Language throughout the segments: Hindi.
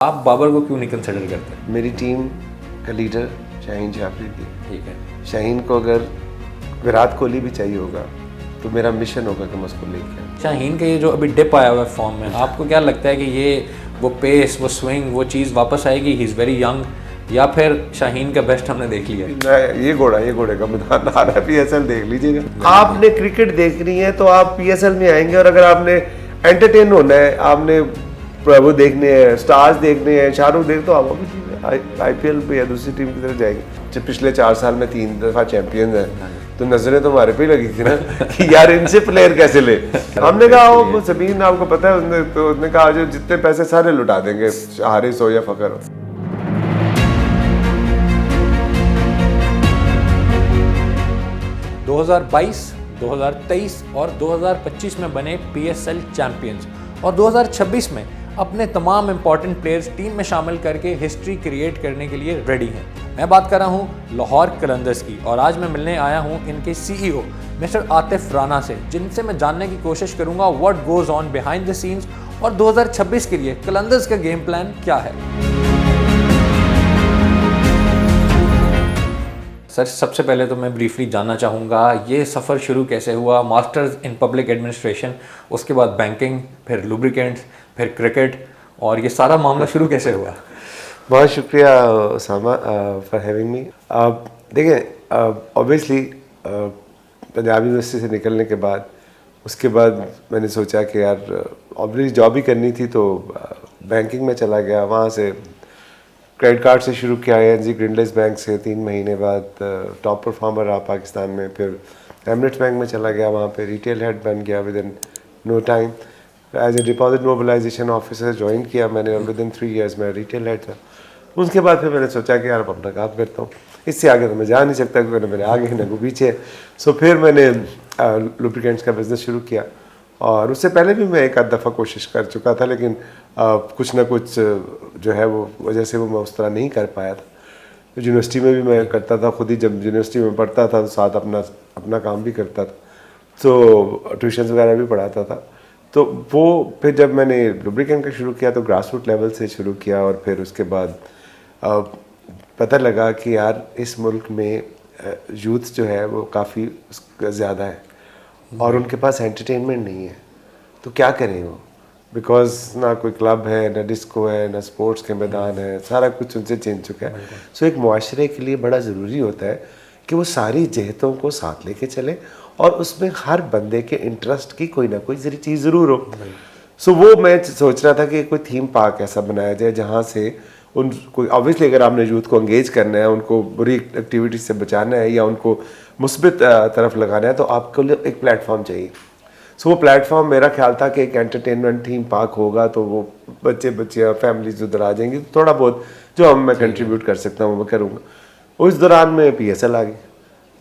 आप बाबर को क्यों नहीं कंसिडर करते? मेरी टीम का लीडर शाहीन अफरीदी। ठीक है, शाहीन को अगर विराट कोहली भी चाहिए होगा तो मेरा मिशन होगा कि मैं उसको लेके आऊं। शाहीन का ये जो अभी डिप आया हुआ है फॉर्म में, आपको क्या लगता है कि ये वो पेस, वो स्विंग, वो चीज़ वापस आएगी? ही इज़ वेरी यंग, या फिर शाहीन का बेस्ट हमने देख लिया? ये घोड़े का मैदान आ रहा है, पीएसएल देख लीजिएगा। आपने क्रिकेट देखनी है तो आप पीएसएल में आएंगे, और अगर आपने एंटरटेन होना है, आपने वो देखने हैं, स्टार्स देखने हैं, शाहरुख देख, तो आप आईपीएल पे या दूसरी टीम की तरफ जाएंगे। जब पिछले 4 साल में 3 दफा चैंपियन है तो नजरें तो हमारे पे ही लगी थी ना कि यार इनसे प्लेयर कैसे ले। हमने कहा वो समीर, आपको पता है, उसने कहा जो जितने पैसे सारे लुटा देंगे, हारिस हो या फकर हो। दो 2022, 2023 और 2025 में बने पीएसएल चैंपियंस, और 2026 में अपने तमाम इंपॉर्टेंट प्लेयर्स टीम में शामिल करके हिस्ट्री क्रिएट करने के लिए रेडी हैं। मैं बात कर रहा हूं लाहौर कलंदर्स की, और आज मैं मिलने आया हूं इनके सीईओ मिस्टर आतिफ राना से, जिनसे मैं जानने की कोशिश करूंगा what goes on behind the scenes और 2026 के लिए कलंदर्स का गेम प्लान क्या है। सर, सबसे पहले तो मैं ब्रीफली जानना चाहूँगा ये सफ़र शुरू कैसे हुआ? मास्टर्स इन पब्लिक एडमिनिस्ट्रेशन, उसके बाद बैंकिंग, फिर लुब्रिकेंट्स, फिर क्रिकेट, और ये सारा मामला शुरू कैसे हुआ? बहुत शुक्रिया उसामा फॉर हैविंग मी। देखिए, ऑब्वियसली पंजाब यूनिवर्सिटी से निकलने के बाद उसके बाद मैंने सोचा कि यार ऑब्वियसली जॉब ही करनी थी, तो बैंकिंग में चला गया। वहाँ से क्रेडिट कार्ड से शुरू किया, एनजी ग्रिंडलेस बैंक से 3 महीने बाद टॉप परफॉर्मर रहा पाकिस्तान में। फिर एमरेट्स बैंक में चला गया, वहाँ पे रिटेल हेड बन गया within no time. As a deposit mobilisation officer join किया मैंने, और विद इन 3 ईयर्स में रिटेल हेड था। उसके बाद फिर मैंने सोचा कि यार अपना काम करता हूँ, इससे आगे तो मैं जा नहीं सकता क्योंकि मेरे आगे ना को पीछे। सो फिर मैंने लुब्रिकेंट्स का बिज़नेस शुरू किया, और उससे पहले भी मैं एक आध दफ़ा कोशिश कर चुका था, लेकिन कुछ ना कुछ जो है वो वजह से वो मैं उस तरह नहीं कर पाया था। तो यूनिवर्सिटी में भी मैं करता था खुद ही, जब यूनिवर्सिटी में पढ़ता था तो साथ अपना काम भी करता था, तो ट्यूशन्स वगैरह भी पढ़ाता था। तो वो फिर जब मैंने लुब्रिकेंट का शुरू किया तो ग्रास रूट लेवल से शुरू किया, और फिर उसके बाद पता लगा कि यार इस मुल्क में यूथ जो है वो काफ़ी ज़्यादा है, और उनके पास एंटरटेनमेंट नहीं है, तो क्या करें वो, बिकॉज ना कोई क्लब है, ना डिस्को है, ना स्पोर्ट्स के मैदान है, सारा कुछ उनसे छीन चुका है। सो एक मुआशरे के लिए बड़ा ज़रूरी होता है कि वो सारी जहतों को साथ लेके चले, और उसमें हर बंदे के इंटरेस्ट की कोई ना कोई चीज़ ज़रूर हो। सो वो मैं सोच रहा था कि कोई थीम पार्क ऐसा बनाया जाए जहाँ से उनको, ऑब्वियसली अगर आपने यूथ को एंगेज करना है, उनको बुरी एक्टिविटी से बचाना है या उनको मुस्बित तरफ लगाना है, तो आपको एक प्लेटफॉर्म चाहिए। सो वो प्लेटफॉर्म मेरा ख्याल था कि एक एंटरटेनमेंट थीम पार्क होगा, तो वो बच्चे फैमिलीज उधर आ जाएंगी, तो थोड़ा बहुत जो मैं कंट्रीब्यूट कर सकता हूँ वो मैं करूँगा। उस दौरान में पीएसएल आ गई,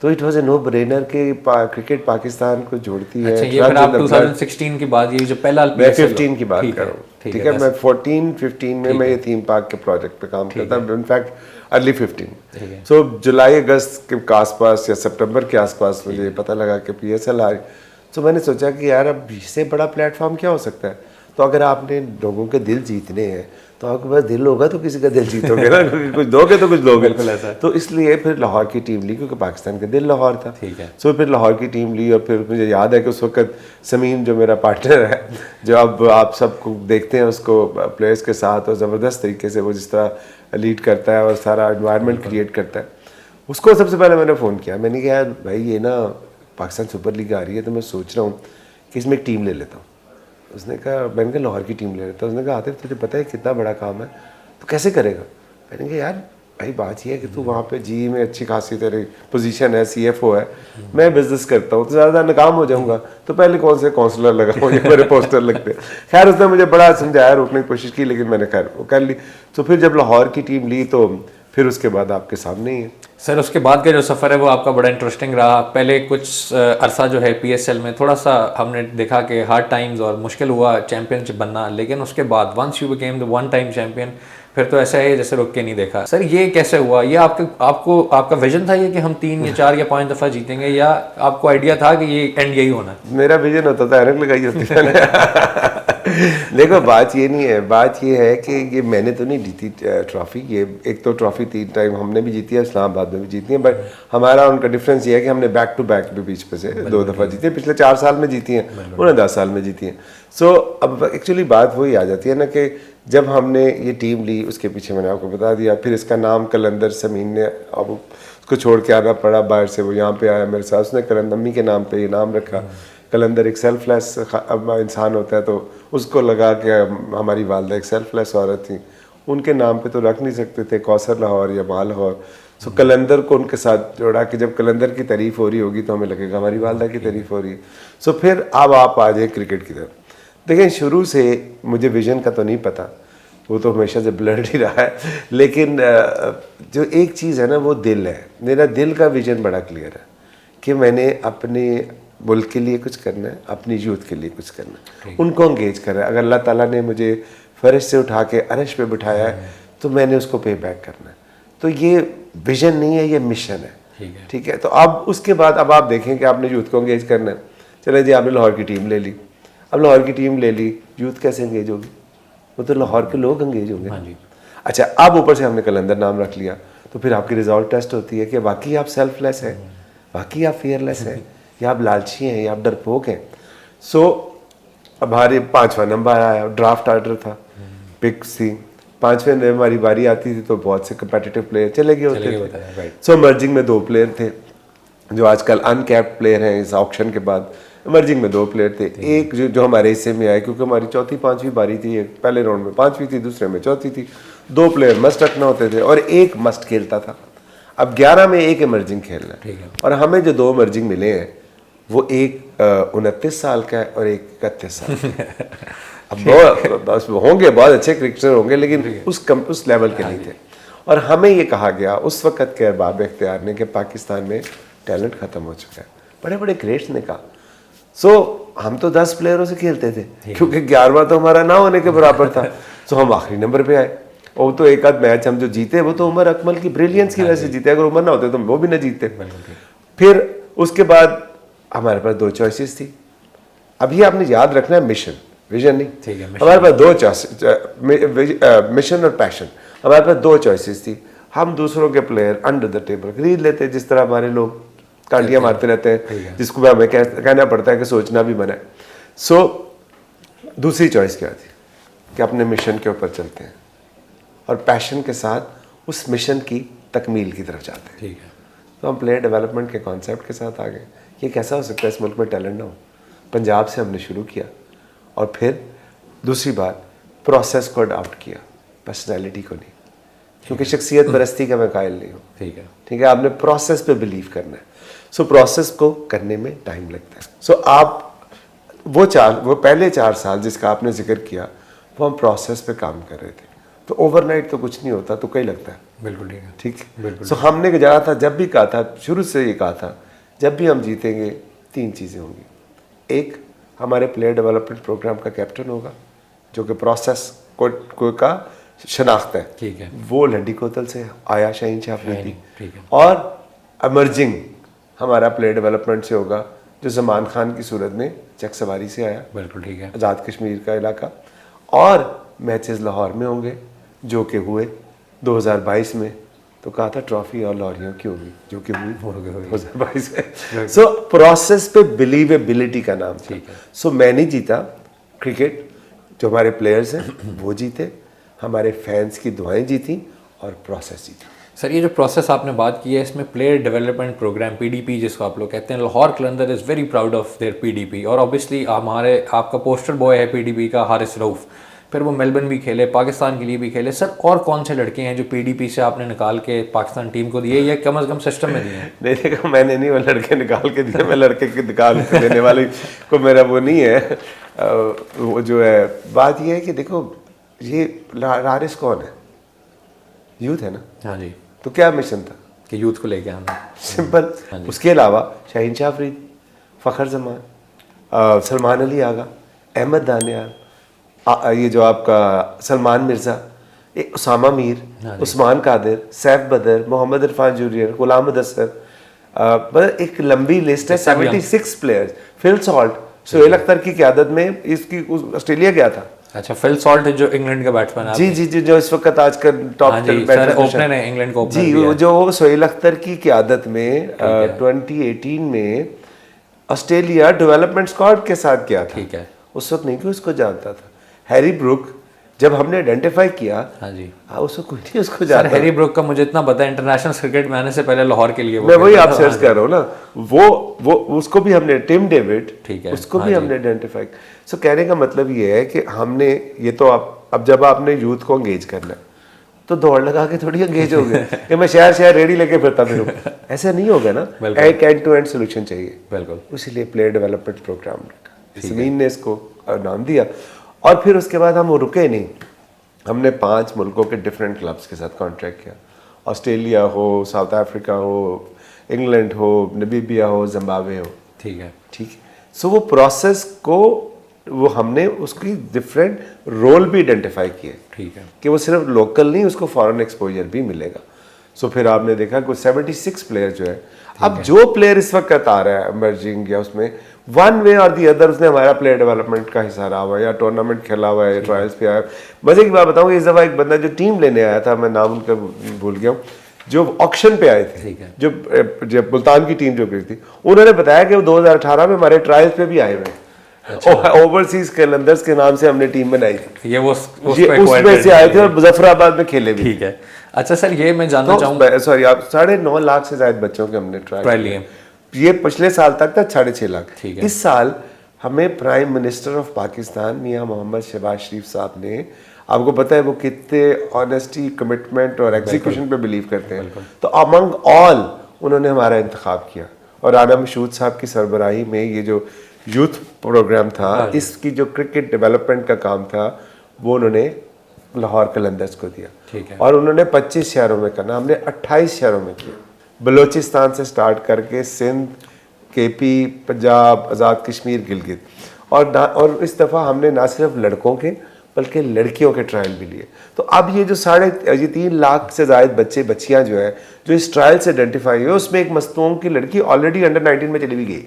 तो it was a no brainer कि क्रिकेट पाकिस्तान को जोड़ती है। अच्छा, ये फिर आप 2016 की बात, ये जो पहला मैं 15 की बात कर रहा हूँ, ठीक है। मैं 14-15 में मैं ये थीम पार्क के प्रोजेक्ट पे काम करता हूँ, इनफैक्ट अर्ली 15। सो जुलाई अगस्त के आसपास या सितंबर के आसपास मुझे पता लगा कि पीएसएल आ रही। तो मैंने सोचा कि यार अब इससे बड़ा प्लेटफॉर्म क्या हो सकता है। तो अगर आपने लोगों के दिल जीतने हैं तो आपके पास दिल होगा तो किसी का दिल जीतोगे ना, क्योंकि कुछ दोगे तो कुछ लोगे। तो इसलिए फिर लाहौर की टीम ली, क्योंकि पाकिस्तान का दिल लाहौर था। ठीक है। सो फिर लाहौर की टीम ली, और फिर मुझे याद है कि उस वक्त समीन जो मेरा पार्टनर है, जो अब आप सबको देखते हैं उसको प्लेयर्स के साथ, और ज़बरदस्त तरीके से वो जिस तरह लीड करता है और सारा एनवायरनमेंट क्रिएट करता है, उसको सबसे पहले मैंने फ़ोन किया। मैंने कहा यार भाई, ये ना पाकिस्तान सुपर लीग आ रही है, तो मैं सोच रहा हूँ कि इसमें एक टीम ले लेता हूँ। उसने कहा, मैंने कहा लाहौर की टीम ले लेता हूँ। उसने कहा आतिफ तुझे पता है कितना बड़ा काम है, तो कैसे करेगा? मैंने कहा यार भाई बात ये है कि तू वहाँ पे जी में अच्छी खासी तेरी पोजीशन है, सीएफओ है, मैं बिजनेस करता हूँ, तो ज़्यादा नाकाम हो जाऊँगा, तो पहले कौन से काउंसलर लगाऊँ, ये मेरे पोस्टर लगते। खैर उसने मुझे बड़ा समझाया, रोकने की कोशिश की, लेकिन मैंने खैर वो कर ली। तो फिर जब लाहौर की टीम ली तो फिर उसके बाद आपके सामने ही है। सर, उसके बाद का जो सफ़र है वो आपका बड़ा इंटरेस्टिंग रहा। पहले कुछ अरसा जो है पीएसएल में थोड़ा सा हमने देखा कि हार्ड टाइम्स और मुश्किल हुआ चैंपियनशिप बनना, लेकिन उसके बाद once you became the one time champion, फिर तो ऐसा है जैसे रुक के नहीं देखा। सर, ये कैसे हुआ? ये आपका विजन था ये कि हम 3 या 4 या 5 दफ़ा जीतेंगे, या आपको आइडिया था कि ये एंड यही होना है? मेरा विजन होता था, ऐनक लगाई होती है देखो बात ये नहीं है, बात ये है कि ये मैंने तो नहीं जीती ट्रॉफी। ये एक तो ट्रॉफी 3 टाइम हमने भी जीती है, इस्लामाबाद में भी जीती है, बट हमारा उनका डिफरेंस ये है कि हमने बैक टू बैक भी बीच पे से 2 दफ़ा जीती है। पिछले 4 साल में जीती हैं, उन्होंने 10 साल में जीती हैं। सो अब एक्चुअली बात वही आ जाती है ना कि जब हमने ये टीम ली, उसके पीछे मैंने आपको बता दिया, फिर इसका नाम कलंदर समीन ने, अब उसको छोड़ के आना पड़ा बाहर से, वो यहाँ पे आया मेरे साथ, उसने कलंदर अम्मी के नाम पे ये नाम रखा। कलंदर एक सेल्फलेस इंसान होता है, तो उसको लगा कि हमारी वालदा एक सेल्फलेस औरत थी, उनके नाम पे तो रख नहीं सकते थे कौसर लाहौर या माल लाहौर। सो कलंदर को उनके साथ जोड़ा कि जब कलंदर की तारीफ़ हो रही होगी तो हमें लगेगा हमारी वालदा की तारीफ़ हो रही है। सो फिर अब आप आ जाए क्रिकेट की तरफ। देखिए शुरू से मुझे विजन का तो नहीं पता, वो तो हमेशा से ब्लड ही रहा है, लेकिन जो एक चीज़ है ना वो दिल है। मेरा दिल का विजन बड़ा क्लियर है कि मैंने अपने मुल्क के लिए कुछ करना है, अपनी यूथ के लिए कुछ करना है, उनको इंगेज करना है। अगर अल्लाह ताला ने मुझे फर्श से उठा के अर्श पे बिठाया है तो मैंने उसको पे बैक करना है। तो ये विजन नहीं है, ये मिशन है। ठीक है, तो अब उसके बाद अब आप देखें कि आपने यूथ को इंगेज करना है। चले जी, आपने लाहौर की टीम ले ली, अब लाहौर की टीम ले ली, यूथ कैसे इंगेज होगी? वो तो लाहौर के लोग इंगेज होंगे। हाँ जी। अच्छा, अब ऊपर से हमने कलंदर नाम रख लिया, तो फिर आपकी रिजल्ट टेस्ट होती है कि वाकई आप सेल्फलेस हैं, वाकई आप फियरलेस हैं, या आप लालची हैं, या आप डरपोक हैं। सो अब हमारे 5वां नंबर आया, ड्राफ्ट ऑर्डर था, पिक्स थी, 5वें में हमारी बारी आती थी तो बहुत से कम्पिटिटिव प्लेयर चले गए होते थे। सो इमर्जिंग में 2 प्लेयर थे जो आजकल अनकैप्ड प्लेयर हैं इस ऑक्शन के बाद। इमर्जिंग में 2 प्लेयर थे, एक जो हमारे हिस्से में आए, क्योंकि हमारी 4थी 5वीं बारी थी, एक पहले राउंड में 5वीं थी, दूसरे में 4थी थी। 2 प्लेयर मस्ट रखना होते थे और एक मस्ट खेलता था। अब 11 में एक इमर्जिंग खेलना है, और हमें जो 2 इमर्जिंग मिले हैं वो एक 29 साल का है और एक 31 साल का है। अब बस होंगे बहुत अच्छे क्रिकेटर होंगे, लेकिन उस लेवल के नहीं थे। और हमें ये कहा गया उस वक्त के अरबाब इख्तियार ने कि पाकिस्तान में टैलेंट ख़त्म हो चुका है। बड़े बड़े ग्रेट्स ने कहा। सो हम तो 10 प्लेयरों से खेलते थे, क्योंकि 11वां तो हमारा ना होने के बराबर था। सो हम आखिरी नंबर पे आए, और तो एक आध मैच हम जो जीते वो तो उमर अकमल की ब्रिलियंस की वजह से जीते, अगर उमर ना होते तो वो भी ना जीते। फिर उसके बाद हमारे पास 2 चॉइसेस थी। अभी आपने याद रखना है मिशन, विजन नहीं। हमारे पास 2 चॉइसेस, मिशन और पैशन। हमारे पास 2 चॉइसेस थी। हम दूसरों के प्लेयर अंडर द टेबल खरीद लेते, जिस तरह हमारे लोग कांटियाँ मारते रहते हैं, जिसको हमें कहना पड़ता है कि सोचना भी मना है। सो दूसरी चॉइस क्या थी कि अपने मिशन के ऊपर चलते हैं और पैशन के साथ उस मिशन की तकमील की तरफ जाते हैं। ठीक है। तो हम प्लेयर डेवलपमेंट के कॉन्सेप्ट के साथ आ गए। ये कैसा हो सकता है इस मुल्क में टैलेंट ना हो? पंजाब से हमने शुरू किया, और फिर दूसरी बात प्रोसेस को अडॉप्ट किया, पर्सनैलिटी को नहीं, क्योंकि शख्सियत परस्ती का मैं कायल नहीं हूँ। ठीक है, आपने प्रोसेस पे बिलीव करना है। सो प्रोसेस को करने में टाइम लगता है। सो आप वो पहले 4 साल जिसका आपने जिक्र किया, वो हम प्रोसेस पे काम कर रहे थे। तो ओवरनाइट तो कुछ नहीं होता, तो कई लगता है। बिल्कुल ठीक है। ठीक, बिल्कुल। सो हमने जहाँ था, जब भी कहा था, शुरू से ये कहा था, जब भी हम जीतेंगे 3 चीज़ें होंगी। एक, हमारे प्लेयर डेवलपमेंट प्रोग्राम का कैप्टन होगा जो कि प्रोसेस को का शनाख्त है। ठीक है। वो लड्डी कोतल से आया, शाहीन शाह अफरीदी। ठीक है। और इमर्जिंग हमारा प्लेयर डेवलपमेंट से होगा जो जमान खान की सूरत में चक सवारी से आया। बिल्कुल ठीक है। आज़ाद कश्मीर का इलाका। और मैचेस लाहौर में होंगे जो कि हुए 2022 में, तो कहा था ट्रॉफी और लाहौरियों की होगी, जो कि हुई 2022 में। सो प्रोसेस पे बिलीवेबिलिटी का नाम था। सो मैं नहीं जीता क्रिकेट, जो हमारे प्लेयर्स हैं वो जीते, हमारे फैंस की दुआएं जीती और प्रोसेस जीता। सर, ये जो प्रोसेस आपने बात की है, इसमें प्लेयर डेवलपमेंट प्रोग्राम PDP जिसको आप लोग कहते हैं, Lahore Qalandar is very proud of their PDP। और ऑब्वियसली आपका पोस्टर बॉय है PDP का हारिस रऊफ़, फिर वो मेलबर्न भी खेले, पाकिस्तान के लिए भी खेले। सर, और कौन से लड़के हैं जो PDP से आपने निकाल के पाकिस्तान टीम को दिए, या कम से कम सिस्टम में दिए हैं? नहीं, देखो मैंने नहीं वो लड़के निकाल के दिए, मैं लड़के के निकाल के देने वाली को मेरा वो नहीं है। वो जो है बात ये है कि देखो ये हारिस कौन है? यूथ है ना। हाँ जी। तो क्या मिशन था कि यूथ को लेके आना, सिंपल। उसके अलावा शाहीन शाह अफरीदी, फ़खर जमान, सलमान अली आगा, अहमद दानियाल, ये जो आपका सलमान मिर्ज़ा, उसामा मीर, उस्मान कादिर, सैफ बदर, मोहम्मद इरफान जूनियर, गुलाम मुदस्सर, एक लंबी लिस्ट है। 76 players. Phil Salt, Sohail Akhtar की क़यादत में इसकी ऑस्ट्रेलिया गया था। अच्छा, फिल सॉल्ट जो इंग्लैंड का बैट्समैन है। जी जी जी, जो इस वक्त आजकल टॉप हाँ जी सर, ओपनर है इंग्लैंड का, ओपनर जी, भी है। जो सोहेल अख्तर की क़यादत में 2018 में ऑस्ट्रेलिया डेवलपमेंट स्क्वाड के साथ गया था। ठीक है। उस वक्त नहीं कोई उसको जानता था। हैरी ब्रुक जब हमने आइडेंटिफाई किया, हाँ जी उस वक्त कोई नहीं उसको सर, जानता। हैरी ब्रुक का मुझे इतना पता है, इंटरनेशनल क्रिकेट में आने से पहले लाहौर के लिए मैं वही खेलता आपसे था। अर्ज कर रहा हूँ ना, वो उसको भी हमने, टिम डेविड, ठीक है, उसको हाँ भी जी। हमने आइडेंटिफाई। सो कहने का मतलब ये है कि हमने ये तो अब जब आपने यूथ को एंगेज करना है तो दौड़ लगा के थोड़ी एंगेज हो गए कि मैं शहर शहर रेडी लेके फिरता फिरूं, ऐसा नहीं होगा ना। एक एंड टू एंड सोल्यूशन चाहिए, बिल्कुल। इसीलिए प्लेयर डेवलपमेंट प्रोग्राम रखा, जमीन ने इसको नाम दिया। और फिर उसके बाद हम वो रुके नहीं, हमने 5 मुल्कों के डिफरेंट क्लब्स के साथ कॉन्ट्रैक्ट किया। ऑस्ट्रेलिया हो, साउथ अफ्रीका हो, इंग्लैंड हो, नमीबिया हो, जिम्बाब्वे हो। ठीक है। ठीक है। सो वो प्रोसेस को वो हमने उसकी डिफरेंट रोल भी आइडेंटिफाई किए। ठीक है। कि वो सिर्फ लोकल नहीं, उसको फॉरेन एक्सपोजर भी मिलेगा। सो फिर आपने देखा कुछ 76 प्लेयर जो है, अब जो प्लेयर इस वक्त आ रहा है इमर्जिंग या उसमें वन वे और दी अदर उसने हमारा प्लेयर डेवलपमेंट का हिस्सा रहा हुआ है, या टूर्नामेंट खेला हुआ है, या ट्रायल्स पे आया। मजे की बात बताऊँ, इस दफ़ा एक बंदा जो टीम लेने आया था, मैं नाम उनका भूल गया हूँ, जो ऑक्शन पे आए थे, जो मुल्तान की टीम जो गई थी, उन्होंने बताया कि वो 2018 में हमारे ट्रायल्स पे भी आए हुए हैं। ओवरसीज कैलेंडर्स के नाम से हमने टीम बनाई थी, ये उसमें से आए थे और मुजफ्फराबाद में खेले भी। ठीक है। अच्छा सर, ये मैं जानना चाहूँगा, सॉरी, आप 9.5 लाख से ज्यादा बच्चों के हमने ट्रायल लिए। ये पिछले साल तक था 6.5 लाख। इस साल हमें प्राइम मिनिस्टर ऑफ पाकिस्तान मियां मोहम्मद शहबाज शरीफ साहब ने, आपको पता है वो कितने ऑनेस्टी, कमिटमेंट और एग्जीक्यूशन पे बिलीव करते हैं, तो अमंग ऑल उन्होंने हमारा इंतखाब किया। और राना मशहूद साहब की सरबराही में ये जो यूथ प्रोग्राम था, इसकी जो क्रिकेट डेवलपमेंट का काम था, वो उन्होंने लाहौर कलंदर्स को दिया। ठीक है। और उन्होंने 25 शहरों में करना, हमने 28 शहरों में किया। बलूचिस्तान से स्टार्ट करके सिंध, केपी, पंजाब, आज़ाद कश्मीर, गिलगित। और इस दफ़ा हमने ना सिर्फ लड़कों के बल्कि लड़कियों के ट्रायल भी लिए। तो अब ये जो 3.5 लाख से ज़ायद बच्चे बच्चियां जो है जो इस ट्रायल से आइडेंटिफाई हुए, उसमें एक मस्तूम की लड़की ऑलरेडी अंडर 19 में चली भी गई,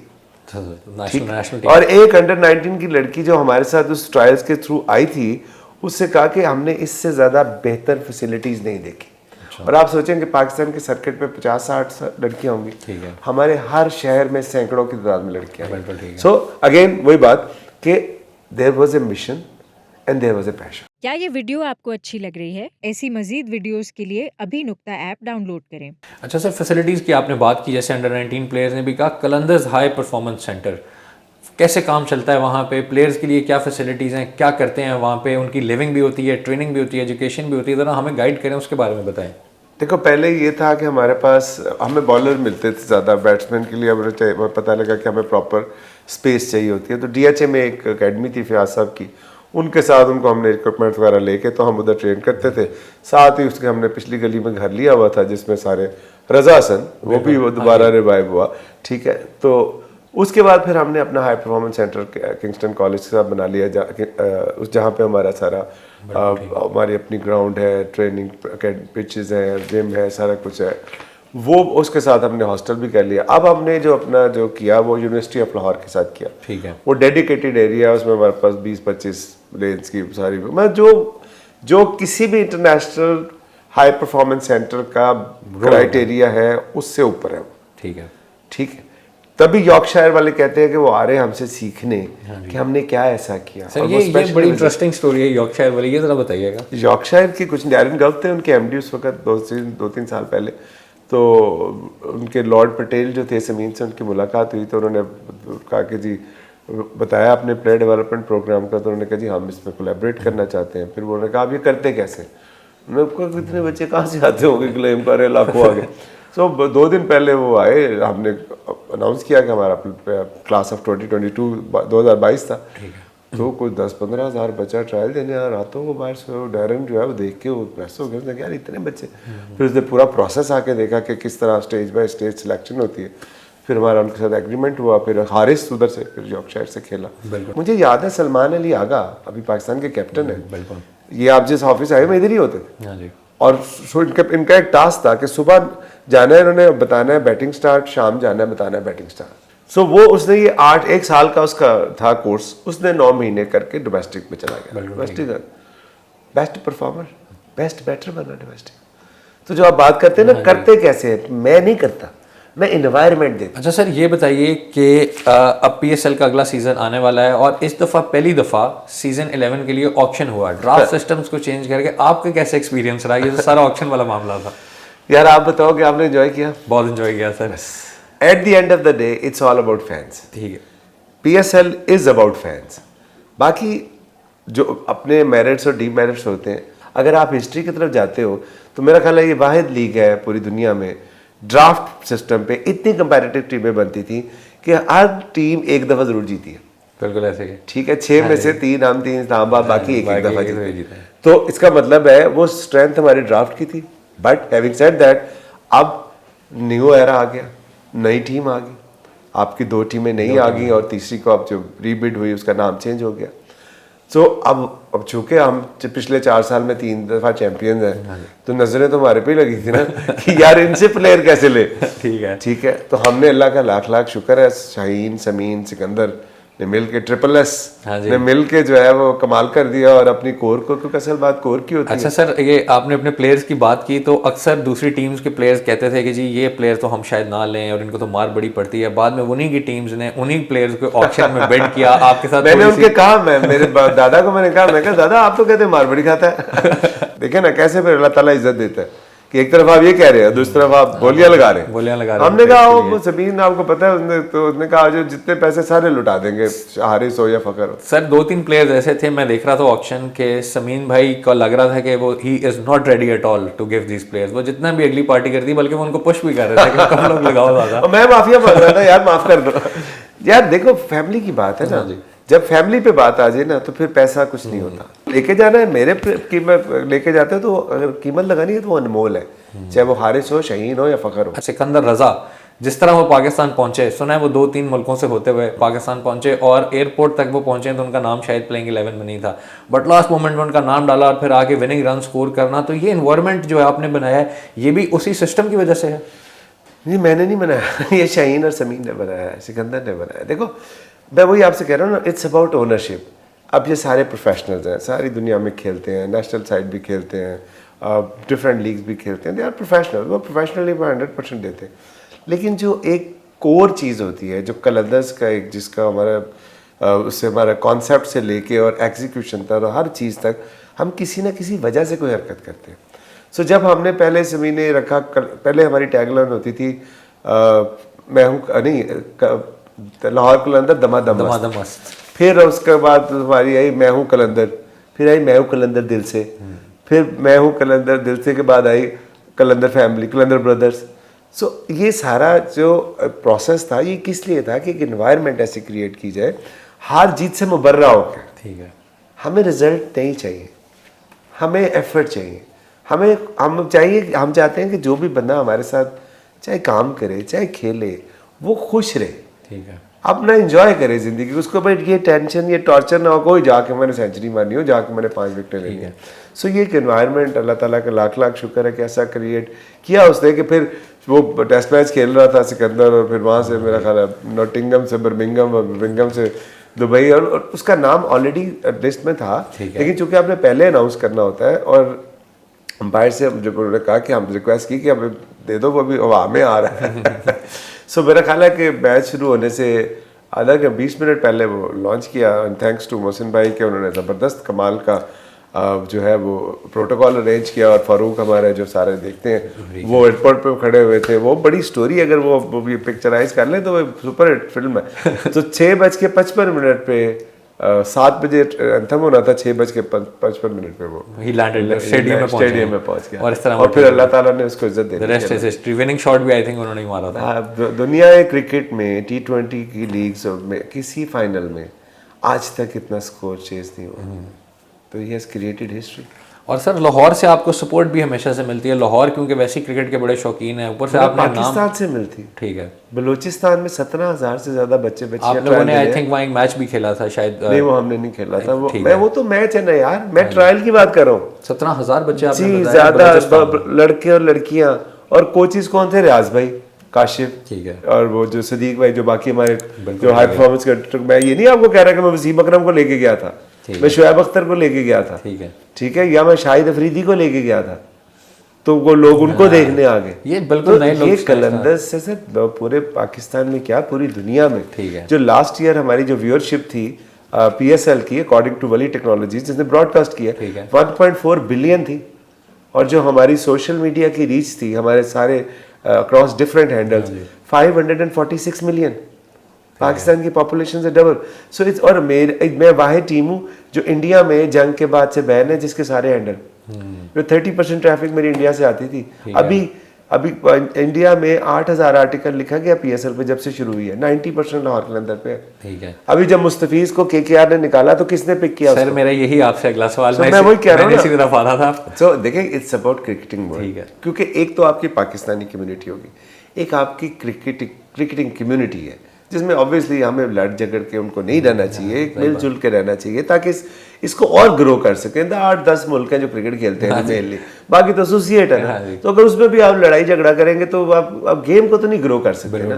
नेशनल, और एक अंडर 19 की लड़की जो हमारे साथ उस ट्रायल्स के थ्रू आई थी, उससे कहा कि हमने इससे ज़्यादा बेहतर फैसिलिटीज़ नहीं देखी। और आप सोचें कि पाकिस्तान के सर्किट पे 50-60 लड़कियां होंगी, ठीक है, हमारे हर शहर में सैकड़ों की तादाद में लड़कियां। बिल्कुल ठीक है। सो अगेन वही बात कि there was a mission and there was a passion. क्या ये वीडियो आपको अच्छी लग रही है? ऐसी मजीद वीडियोस के लिए अभी नुक्ता ऐप डाउनलोड करें। अच्छा सर, फैसिलिटीज़ की आपने बात की, जैसे अंडर 19 प्लेयर्स ने भी कहा, कलंदर्स हाई परफॉर्मेंस सेंटर कैसे काम चलता है वहाँ पे, प्लेयर्स के लिए क्या फैसिलिटीज़ हैं, क्या करते हैं वहाँ पे, उनकी लिविंग भी होती है, ट्रेनिंग भी होती है, एजुकेशन भी होती है, ज़रा हमें गाइड करें, उसके बारे में बताएं। देखो, पहले ये था कि हमारे पास हमें बॉलर मिलते थे ज़्यादा, बैट्समैन के लिए हमें पता लगा कि हमें प्रॉपर स्पेस चाहिए होती है, तो DHA में एक अकेडमी थी फयाज साहब की, उनके साथ उनको हमने इक्विपमेंट वगैरह लेके तो हम उधर ट्रेन करते थे। साथ ही उसके हमने पिछली गली में घर लिया हुआ था जिसमें सारे, रजा हसन वो भी वो दोबारा रिवाइव हुआ। ठीक है, तो उसके बाद फिर हमने अपना high performance centre Kingston college के साथ बना लिया, जहाँ पे हमारा सारा हमारी अपनी ग्राउंड है, ट्रेनिंग पिचेस हैं, जिम है, सारा कुछ है। वो उसके साथ हमने हॉस्टल भी कर लिया। अब हमने जो अपना जो किया वो यूनिवर्सिटी ऑफ लाहौर के साथ किया। ठीक है, वो डेडिकेटेड एरिया है, उसमें हमारे पास 20-25 लेन्स की सारी, मैं जो किसी भी इंटरनेशनल हाई परफॉर्मेंस सेंटर का क्राइटेरिया है उससे ऊपर है वो। ठीक है, ठीक है। तभी यॉर्कशायर वाले कहते हैं कि वो आ रहे हैं हमसे सीखने कि हमने क्या ऐसा किया। सर ये बड़ी इंटरेस्टिंग स्टोरी है यॉर्कशायर वाली, ये जरा बताइएगा। यॉर्कशायर की कुछ डैरन गव थे उनके MD उस वक्त 2-3 साल पहले, तो उनके लॉर्ड पटेल जो थे समीन से उनकी मुलाकात हुई, तो उन्होंने कहा कि जी बताया अपने प्लेयर डेवलपमेंट प्रोग्राम का, तो उन्होंने कहा जी हम इसमें कोलैबोरेट करना चाहते हैं। फिर उन्होंने कहा आप ये करते कैसे? उन्होंने कहा इतने बच्चे कहाँ से आते होंगे, क्लेम कर रहे लाखों आगे। सो 2 दिन पहले वो आए, हमने अनाउंस किया कि हमारा क्लास ऑफ 2022 था, तो कुछ 10-15 हज़ार बच्चा ट्रायल देने आ रहा, तो वो बाहर से डैरन जो है वो देख के वो प्रेस हो गया, यार इतने बच्चे। फिर उसने पूरा प्रोसेस आके देखा कि किस तरह स्टेज बाय स्टेज सिलेक्शन होती है। फिर हमारा उनके साथ एग्रीमेंट हुआ, फिर हारिस उधर से फिर यॉर्कशायर से खेला। मुझे याद है सलमान अली आगा अभी पाकिस्तान के कैप्टन है, ये आप जिस ऑफिस आए मैं इधर ही होते थे। और इनका एक टास्क था कि सुबह जाना है, इन्होंने बताना है बैटिंग स्टार्ट, शाम जाना है बताना है बैटिंग स्टार्ट, सो वो उसने ये 1 साल का उसका था कोर्स, उसने 9 महीने करके डोमेस्टिक में चला गया। Domestic best performer, best batter बना डोमेस्टिक। तो जो आप बात करते हैं ना, करते कैसे है, मैं नहीं करता, मैं इन्वायरमेंट देता। अच्छा सर, ये बताइए कि अब PSL का अगला सीजन आने वाला है और इस दफ़ा पहली दफ़ा सीजन 11 के लिए ऑक्शन हुआ, ड्राफ्ट सिस्टम्स को चेंज करके, आपका कैसा एक्सपीरियंस रहा? ये तो सारा ऑक्शन वाला मामला था। यार आप बताओ कि आपने एंजॉय किया? बहुत एंजॉय किया sir. At the end of the day it's all about fans. ठीक है, PSL इज अबाउट फैंस। बाकी जो अपने मेरिट्स और डीमेरिट्स होते हैं, अगर आप हिस्ट्री की तरफ जाते हो तो मेरा ख्याल है ये वाहिद लीग है पूरी दुनिया में ड्राफ्ट सिस्टम पे इतनी कंपैरेटिव टीमें बनती थी कि हर टीम एक दफ़ा ज़रूर जीती है। बिल्कुल ऐसे ही। ठीक है, 6 में से 3 हम 3 इस्लामाबाद, बाकी एक दफ़ा बाकी जीते। जीते हैं। तो इसका मतलब है वो स्ट्रेंथ हमारी ड्राफ्ट की थी। बट हैविंग सेड दैट, अब न्यू एरा आ गया, नई टीम आ गई, आपकी 2 टीमें नहीं आ गई और तीसरी को अब जो रीबिड हुई उसका नाम चेंज हो गया। सो अब चूंकि हम पिछले 4 साल में 3 दफ़ा चैंपियन हैं, तो नजरें तो हमारे पे लगी थी ना कि यार इनसे प्लेयर कैसे ले। ठीक है, तो हमने अल्लाह का लाख लाख शुक्र है, शाहीन, समीन, सिकंदर ने मिल के, ट्रिपल एस ने मिल के जो है वो कमाल कर दिया और अपनी कोर को, क्योंकि असल बात कोर की होती है। अच्छा सर, ये आपने अपने प्लेयर्स की बात की, तो अक्सर दूसरी टीम्स के प्लेयर्स कहते थे कि जी ये प्लेयर तो हम शायद ना लें और इनको तो मार बड़ी पड़ती है। बाद में उन्हीं की टीम्स ने उन्हीं प्लेयर्स को ऑक्शन में बिड किया आपके साथ। मैंने उनके कहा, मैं मेरे दादा को मैंने कहा दादा आप तो कहते मार बड़ी खाता है। देखे ना कैसे फिर अल्लाह ताला इज्जत देता है कि एक तरफ आप ये कह रहे हैं, दूसरी तरफ आप बोलियां लगा रहे हैं। हमने कहा वो समीन आपको पता है, उसने कहा जो जितने पैसे सारे लुटा देंगे, हारिस हो या फकर हो। सर 2-3 प्लेयर्स ऐसे थे, मैं देख रहा था ऑक्शन के, समीन भाई को लग रहा था कि वो he is not ready at all to give these players. वो जितना भी अगली पार्टी करती, बल्कि वो उनको पुश भी कर रहे थे कि कम लोग लगाओ ज्यादा। मैं माफिया मांग रहा था यार, माफ कर दो यार। देखो फैमिली की बात है ना, जब फैमिली पे बात आ जाए ना तो फिर पैसा कुछ नहीं होता। लेके जाना है, मेरे कीमत लेके जाते हो तो अगर कीमत लगानी है तो वो अनमोल है, चाहे वो हारिस हो, शहीन हो या फखर हो। सिकंदर रजा जिस तरह वो पाकिस्तान पहुंचे, सुना है वो 2-3 मुल्कों से होते हुए पाकिस्तान पहुंचे और एयरपोर्ट तक वो पहुंचे तो उनका नाम शायद प्लेइंग 11 में नहीं था, बट लास्ट मोमेंट में उनका नाम डाला और फिर आके विनिंग रन स्कोर करना। तो ये इन्वायरमेंट जो है आपने बनाया है, ये भी उसी सिस्टम की वजह से है? नहीं, मैंने नहीं बनाया, ये शाहीन और समीन ने बनाया है, सिकंदर ने बनाया। देखो मैं वही आपसे कह रहा हूँ ना, इट्स अबाउट ओनरशिप। अब ये सारे प्रोफेशनल्स हैं, सारी दुनिया में खेलते हैं, नेशनल साइड भी खेलते हैं, डिफरेंट लीग्स भी खेलते हैं, दे आर प्रोफेशनल, वो प्रोफेशनली 100% देते हैं। लेकिन जो एक कोर चीज़ होती है, जो कलंदर्स का एक, जिसका हमारा उससे हमारा कॉन्सेप्ट से लेके और एग्जीक्यूशन तक और हर चीज़ तक हम किसी ना किसी वजह से कोई हरकत करते हैं। सो जब हमने पहले समीन ने रखा, पहले हमारी टैगलाइन होती थी मैं हूँ नहीं, लाहौर कलंदर दमादम मस्त। फिर उसके बाद हमारी आई मैं हूँ कलंदर, फिर आई मैं हूँ कलंदर दिल से, फिर मैं हूँ कलंदर दिल से के बाद आई कलंदर फैमिली, कलंदर ब्रदर्स। सो ये सारा जो प्रोसेस था, ये किस लिए था कि एक एनवायरनमेंट ऐसी क्रिएट की जाए, हार जीत से मुबर्रा होकर। ठीक है, हमें रिजल्ट नहीं चाहिए, हमें एफर्ट चाहिए, हम चाहिए, हम चाहते हैं कि जो भी बंदा हमारे साथ चाहे काम करे चाहे खेले, वो खुश रहे। ठीक है, अपना एंजॉय करे जिंदगी, उसको भाई ये टेंशन ये टॉर्चर ना हो, कोई जाके मैंने सेंचुरी मारनी हो, जाके मैंने 5 विकेटें लेनी है। सो ये एक एनवायरनमेंट अल्लाह ताला का लाख लाख शुक्र है कि ऐसा क्रिएट किया उसने कि फिर वो टेस्ट मैच खेल रहा था सिकंदर, और फिर वहाँ से मेरा ख्याल है नॉटिंघम से बर्मिंघम और बर्मिंघम से दुबई, और उसका नाम ऑलरेडी लिस्ट में था। लेकिन चूंकि आपने पहले अनाउंस करना होता है, और अंपायर से जब उन्होंने कहा कि हम रिक्वेस्ट की कि अब दे दो, वो अभी हवा में आ रहा है। सो मेरा ख्याल है कि मैच शुरू होने से आधा 20 मिनट पहले वो लॉन्च किया, थैंक्स टू मोहसिन भाई के, उन्होंने ज़बरदस्त कमाल का जो है वो प्रोटोकॉल अरेंज किया, और फारूक हमारे जो सारे देखते हैं वो एयरपोर्ट पे खड़े हुए थे। वो बड़ी स्टोरी, अगर वो पिक्चराइज कर ले तो वो सुपर हिट फिल्म है। तो 6:55 पे 7 बजे एंथम होना था, 6:55 पे वो ही लैंडेड स्टेडियम में पहुंच गया, और इस तरह, और फिर अल्लाह ताला ने उसको इज्जत दे दी। Rest is history. Winning shot भी आई थिंक उन्होंने ही मारा था। दुनिया क्रिकेट में T20 की लीग्स में किसी फाइनल में आज तक इतना स्कोर चेज नहीं हुआ, तो ही हैज क्रिएटेड हिस्ट्री। और सर लाहौर से आपको सपोर्ट भी हमेशा से मिलती है, लाहौर क्योंकि वैसे ही क्रिकेट के बड़े शौकीन हैं, ऊपर से आपने पाकिस्तान से मिलती। ठीक है, बलूचिस्तान में 17,000 से ज्यादा बच्चे आप लोगों ने आई थिंक वहाँ एक मैच भी खेला था शायद। नहीं, वो हमने नहीं खेला था, वो तो मैच है ना यार, मैं ट्रायल की बात कर रहा हूँ। 17,000 बच्चे आपने जी, ज्यादा लड़के और लड़कियां, और कोचेस कौन थे? रियाज भाई, काशिफ, ठीक है। और वो जो सदीक भाई, जो बाकी हमारे बिल्कुल, जो हाई परफॉर्मेंस करते, मैं ये नहीं आपको कह रहा कि मैं वसीम अकरम को लेके गया था, मैं शुएब अख्तर को लेके गया था, ठीक है, या मैं शाहिद अफरीदी को लेके गया था, तो वो लोग उनको देखने आ गए। ये बिल्कुल नए लोग, ये कलंदर्स से सर पूरे पाकिस्तान में क्या पूरी दुनिया में, ठीक है। जो लास्ट ईयर हमारी जो व्यूअरशिप थी PSL की, अकॉर्डिंग टू वली टेक्नोलॉजीज जिसने ब्रॉडकास्ट किया, 1.4 बिलियन थी, और जो हमारी सोशल मीडिया की रीच थी हमारे सारे across different handles 546 million, Pakistan की पॉपुलेशन से डबल। सो इट्स, और मैं वाहिद टीम हूँ जो इंडिया में जंग के बाद से बैन है जिसके सारे हैंडल, जो 30% ट्रैफिक मेरी इंडिया से आती थी, अभी इंडिया में 8,000 आर्टिकल लिखा गया PSL पे जब से शुरू हुई है, 90% लाहौर कलंदर पे है, ठीक है। अभी जब मुस्तफीज को KKR ने निकाला तो किसने पिक किया सर? मेरा यही आपसे अगला सवाल, मैं वही कह रहा हूँ इसी तरफ आ रहा था। सो देखिए, इट्स अबाउट क्रिकेटिंग वर्ल्ड, ठीक है। क्योंकि एक तो आपकी पाकिस्तानी कम्युनिटी होगी, एक आपकी क्रिकेटिंग कम्युनिटी है, जिसमें ऑब्वियसली हमें लड़ झगड़ के उनको नहीं रहना चाहिए, एक मिलजुल के रहना चाहिए, ताकि इसको और ग्रो कर सकें। 8-10 मुल्क हैं जो क्रिकेट खेलते हैं मेनली, बाकी तो एसोसिएट है ना, तो अगर उसमें भी आप लड़ाई झगड़ा करेंगे तो आप गेम को तो नहीं ग्रो कर सकते ना,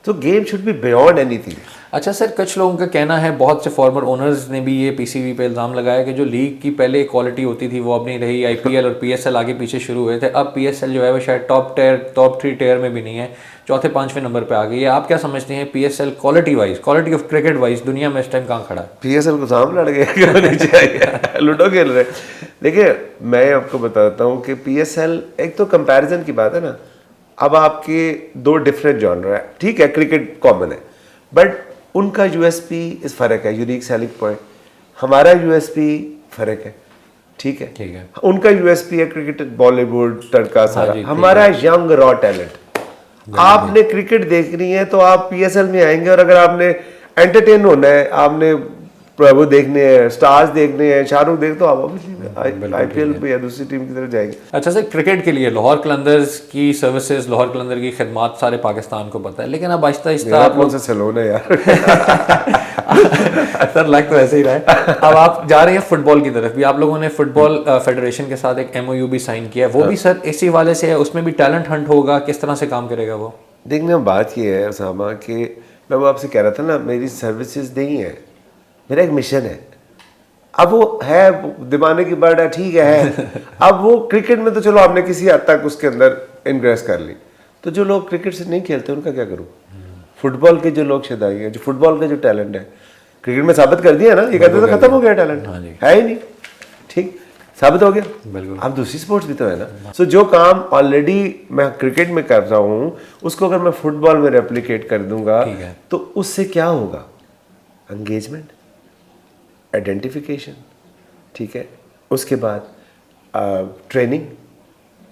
तो game should be beyond anything. अच्छा सर, कुछ लोगों का कहना है, बहुत से फॉर्मर ओनर्स ने भी ये PCB पे इल्ज़ाम लगाया कि जो लीग की पहले क्वालिटी होती थी वो अब नहीं रही, IPL और PSL आगे पीछे शुरू हुए थे, अब PSL जो है वो शायद टॉप 3 टियर में भी नहीं है, 4-5वें नंबर पे आ गई है। आप क्या समझते हैं PSL quality of cricket wise दुनिया में इस टाइम कहाँ खड़ा है? PSL को सामने लड़ गए नीचे आ गया, लूडो खेल रहे। देखिए, मैं आपको बताता हूँ कि PSL, एक तो कंपैरिजन की बात है ना, अब आपके 2 डिफरेंट जॉनर है, ठीक है, क्रिकेट कॉमन है, बट उनका USP इस फर्क है, यूनिक सेलिंग पॉइंट, हमारा USP फर्क है, ठीक है। उनका USP है क्रिकेट, बॉलीवुड तड़का सारा, हमारा यंग रॉ टैलेंट। आपने क्रिकेट देखनी है तो आप PSL में आएंगे, और अगर आपने एंटरटेन होना है, आपने वो देखने हैं, स्टार्स देखने हैं, शाहरुख देख, तो आप IPL पे या दूसरी टीम की तरफ जाएंगे। अच्छा सर, क्रिकेट के लिए लाहौर कलंदर्स की सर्विसेज, लाहौर कलंदर की खिदमत सारे पाकिस्तान को पता है, लेकिन अब आहिस्ता आहिस्ता आप कौन सा सैलून है यार सर लग तो ऐसे ही रहा है। अब आप जा रहे हैं फुटबॉल की तरफ भी, आप लोगों ने फुटबॉल फेडरेशन के साथ एक MOU भी साइन किया है, वो भी सर इसी वाले से है, उसमें भी टैलेंट हंट होगा, किस तरह से काम करेगा वो? देखने बात ये है उसामा कि मैं वो आपसे कह रहा था ना, मेरी सर्विसेज नहीं है, मेरा एक मिशन है। अब वो है दिमाने की बर्ड है, ठीक है अब वो क्रिकेट में तो चलो आपने किसी हद तक उसके अंदर इन्ग्रेस कर ली, तो जो लोग क्रिकेट से नहीं खेलते उनका क्या करूँ? फुटबॉल के जो लोग शदाई हैं, जो फुटबॉल का जो टैलेंट है क्रिकेट में साबित कर दिया ना, ये कहते तो खत्म हो गया टैलेंट, है ही नहीं, ठीक, साबित हो गया। अब दूसरी स्पोर्ट्स भी तो है ना। सो जो काम ऑलरेडी मैं क्रिकेट में कर रहा हूँ, उसको अगर मैं फुटबॉल में रेप्लिकेट कर दूंगा तो उससे क्या होगा? एंगेजमेंट, आइडेंटिफिकेशन, ठीक है, उसके बाद ट्रेनिंग,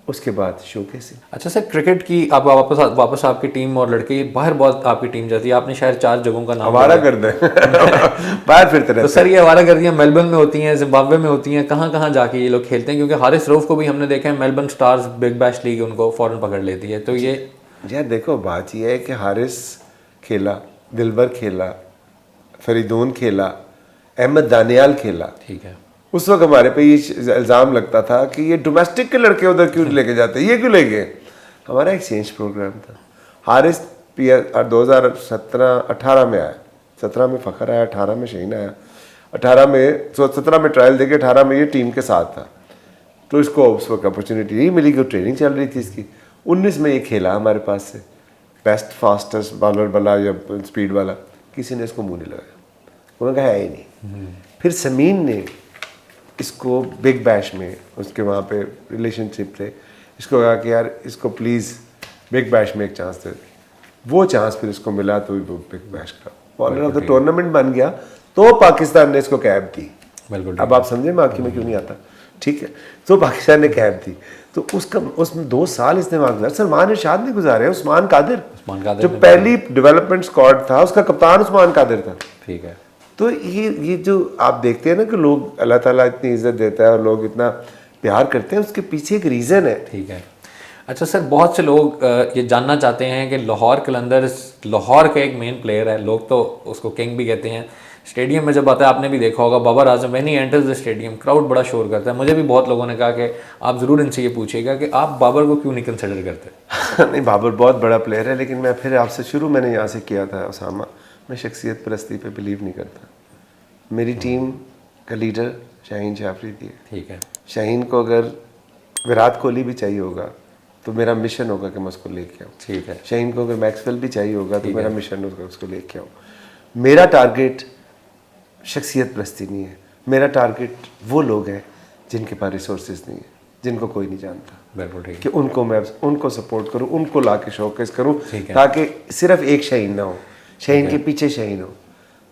उसके बाद शोकेसिंग। अच्छा सर, क्रिकेट की आप वापस आपकी टीम और लड़के बाहर बहुत आपकी टीम जाती है, आपने शायद 4 जगहों का नाम हमारा कर दे बाहर फिरते रहते। तो सर ये हमारा गर्दियाँ मेलबर्न में होती हैं, जिम्बाब्वे में होती हैं, कहाँ कहाँ जाके ये लोग खेलते हैं? क्योंकि हारिस रऊफ को भी हमने देखा है, Melbourne stars big bash league उनको फौरन पकड़ लेती है। तो ये यार देखो, बात ये है कि हारिस खेला, दिलबर खेला, फरीदून खेला, अहमद दानियाल खेला, ठीक है, उस वक्त हमारे पे ये इल्ज़ाम लगता था कि ये डोमेस्टिक के लड़के उधर क्यों लेके जाते, ये क्यों ले गए? हमारा एक्सचेंज प्रोग्राम था। हारिस 2017-18 में आया, 17 में फ़खर आया, 18 में शहीन आया, 18 में 17 में ट्रायल देके 18 में ये टीम के साथ था, तो इसको उस वक्त अपॉर्चुनिटी नहीं मिली कि ट्रेनिंग चल रही थी इसकी। 19 में ये खेला हमारे पास से, बेस्ट फास्टेस्ट बॉलर वाला या स्पीड वाला, किसी ने इसको मुँह नहीं लगाया, उन्होंने कहा है ही नहीं। फिर समीन ने इसको बिग बैश में, उसके वहाँ पे रिलेशनशिप थे, इसको कहा कि यार इसको प्लीज़ बिग बैश में एक चांस दे। वो चांस फिर इसको मिला, तो वो बिग बैश का बॉलर ऑफ द टूर्नामेंट बन गया, तो पाकिस्तान ने इसको कैब दी। अब आप समझे मैं आखिर में क्यों नहीं आता, ठीक है, तो पाकिस्तान ने कैब दी, तो उसमें 2 साल इसने वहाँ गुजारे। सलमान इरशाद ने गुजारे, उस्मान कादिर जो पहली डेवलपमेंट स्क्वाड था उसका कप्तान उस्मान कादिर था, ठीक है। तो ये जो आप देखते हैं ना कि लोग, अल्लाह ताला इतनी इज्जत देता है और लोग इतना प्यार करते हैं, उसके पीछे एक रीज़न है, ठीक है। अच्छा सर, बहुत से लोग ये जानना चाहते हैं कि लाहौर कलंदर्स, लाहौर का एक मेन प्लेयर है, लोग तो उसको किंग भी कहते हैं, स्टेडियम में जब आता है, आपने भी देखा होगा, Babar Azam when he enters the stadium crowd बड़ा शोर करता है। मुझे भी बहुत लोगों ने कहा कि आप ज़रूर इनसे ये पूछिएगा कि आप बाबर को क्यों नहीं कंसिडर करते। नहीं, बाबर बहुत बड़ा प्लेयर है, लेकिन मैं फिर आपसे शुरू मैंने यहाँ से किया था उसामा, मैं शख्सियत परस्ती पे बिलीव नहीं करता। मेरी टीम का लीडर शाहीन शाह अफरीदी है। ठीक है। शाहीन को अगर विराट कोहली भी चाहिए होगा तो मेरा मिशन होगा कि मैं उसको लेके आऊँ। ठीक है। शाहीन को अगर मैक्सवेल भी चाहिए होगा तो मेरा मिशन होगा उसको लेके आऊँ। मेरा टारगेट शख्सियत परस्ती नहीं है, मेरा टारगेट वो लोग हैं जिनके पास रिसोर्सेज नहीं है, जिनको कोई नहीं जानता, बिल्कुल ठीक कि उनको मैं उनको सपोर्ट करूं, उनको ला के शोकेस करूं, ठीक है। ताकि सिर्फ एक शाहीन ना हो, शाहीन के पीछे शाहीन हो,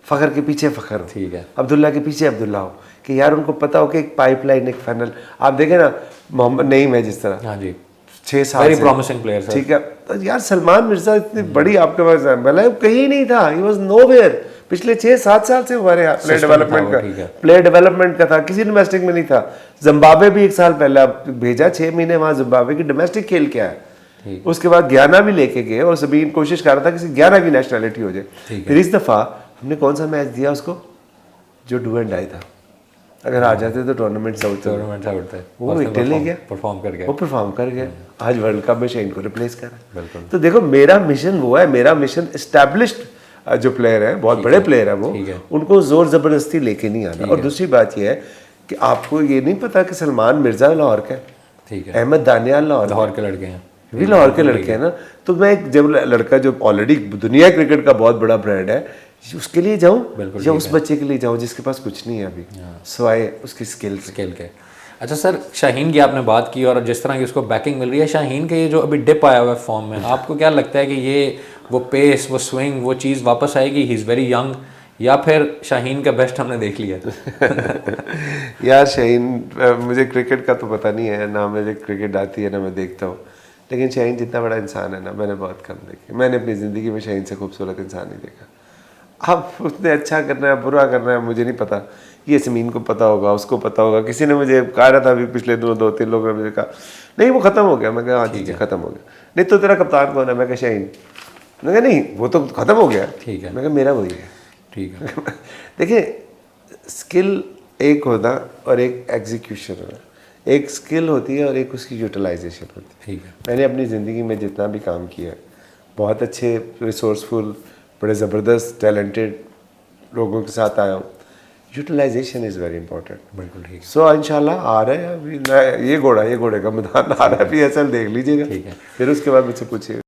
फ़खर के पीछे फ़खर हो, ठीक है। अब्दुल्ला के पीछे अब्दुल्ला हो, कि यार उनको पता हो कि एक पाइपलाइन, एक फनल। आप देखें ना मोहम्मद नईम है जिस तरह, हाँ जी, 6 साल वेरी से, प्रॉमिसिंग प्लेयर सर। ठीक है। तो यार सलमान मिर्जा इतनी बड़ी आपके पास भले कहीं नहीं था, ही वॉज नोवेयर। पिछले 6-7 साल से हमारे यहाँ प्लेयर System डेवलपमेंट था वो, ठीक है। का, प्लेयर डेवलपमेंट का था, किसी इन्वेस्टिंग में नहीं था। जिम्बाब्वे भी 1 साल पहले आप भेजा, 6 महीने वहाँ जिम्बाब्वे की डोमेस्टिक खेल के आया। उसके बाद ग्याना भी लेके गए और सबीन कोशिश कर रहा था किसी ग्याना की नेशनलिटी हो जाए। फिर इस दफ़ा हमने कौन सा मैच दिया उसको, जो डू एंड डाई था, अगर आ जाते तो टूर्नामेंट से होते, टूर्नामेंट से उठते, वो विकेट ले गया, परफॉर्म कर गया, वो परफॉर्म कर गया। आज वर्ल्ड कप में शाहीन को रिप्लेस करा। बिल्कुल। तो देखो मेरा मिशन वो है, मेरा मिशन एस्टैब्लिश्ड जो प्लेयर है, बहुत बड़े प्लेयर है वो, उनको जोर जबरदस्ती लेके नहीं आना। और दूसरी बात ये है कि आपको ये नहीं पता कि सलमान मिर्जा लाहौर का है, ठीक है, अहमद दानियाल लाहौर के लड़के हैं, भी लाहौर के लड़के हैं ना। तो मैं एक जब लड़का जो ऑलरेडी दुनिया क्रिकेट का बहुत बड़ा ब्रांड है, उसके लिए जाऊं या उस बच्चे के लिए जाऊं जिसके पास कुछ नहीं है अभी सिवाय उसकी स्किल के। अच्छा सर, शाहीन की आपने बात की और जिस तरह की उसको बैकिंग मिल रही है, शाहीन के ये जो अभी डिप आया हुआ है फॉर्म में, आपको क्या लगता है कि ये वो पेस, वो स्विंग, वो चीज़ वापस आएगी? ही इज़ वेरी यंग, या फिर शाहीन का बेस्ट हमने देख लिया? यार शाहीन, मुझे क्रिकेट का तो पता नहीं है ना, मुझे क्रिकेट आती है ना मैं देखता हूँ, लेकिन शाहीन जितना बड़ा इंसान है ना, मैंने बहुत कम देखे। मैंने अपनी ज़िंदगी में शाहीन से खूबसूरत इंसान नहीं देखा। अब उसने अच्छा करना है बुरा करना है मुझे नहीं पता, ये समीन को पता होगा, उसको पता होगा। किसी ने मुझे कहा रहा था अभी पिछले 2-3 लोगों ने मुझे कहा नहीं वो ख़त्म हो गया। मैं कहा हाँ ठीक है ख़त्म हो गया। नहीं तो तेरा कप्तान कौन है? मैं कहा शाहीन। मैं कहा नहीं वो तो ख़त्म हो गया। ठीक है। मैं कहा मेरा वही है। ठीक है। देखिए स्किल एक होता और एक एग्जीक्यूशन होता, एक स्किल होती है और एक उसकी यूटिलाइजेशन होती है। ठीक है। मैंने अपनी ज़िंदगी में जितना भी काम किया है, बहुत अच्छे रिसोर्सफुल, बड़े ज़बरदस्त टैलेंटेड लोगों के साथ आया हूँ। Utilisation is very important. बिल्कुल ठीक है। सो इंशाल्लाह आ रहे हैं अभी ये घोड़े का मैदान आ रहा है, PSL देख लीजिएगा, ठीक है। फिर उसके बाद मुझसे पूछिएगा।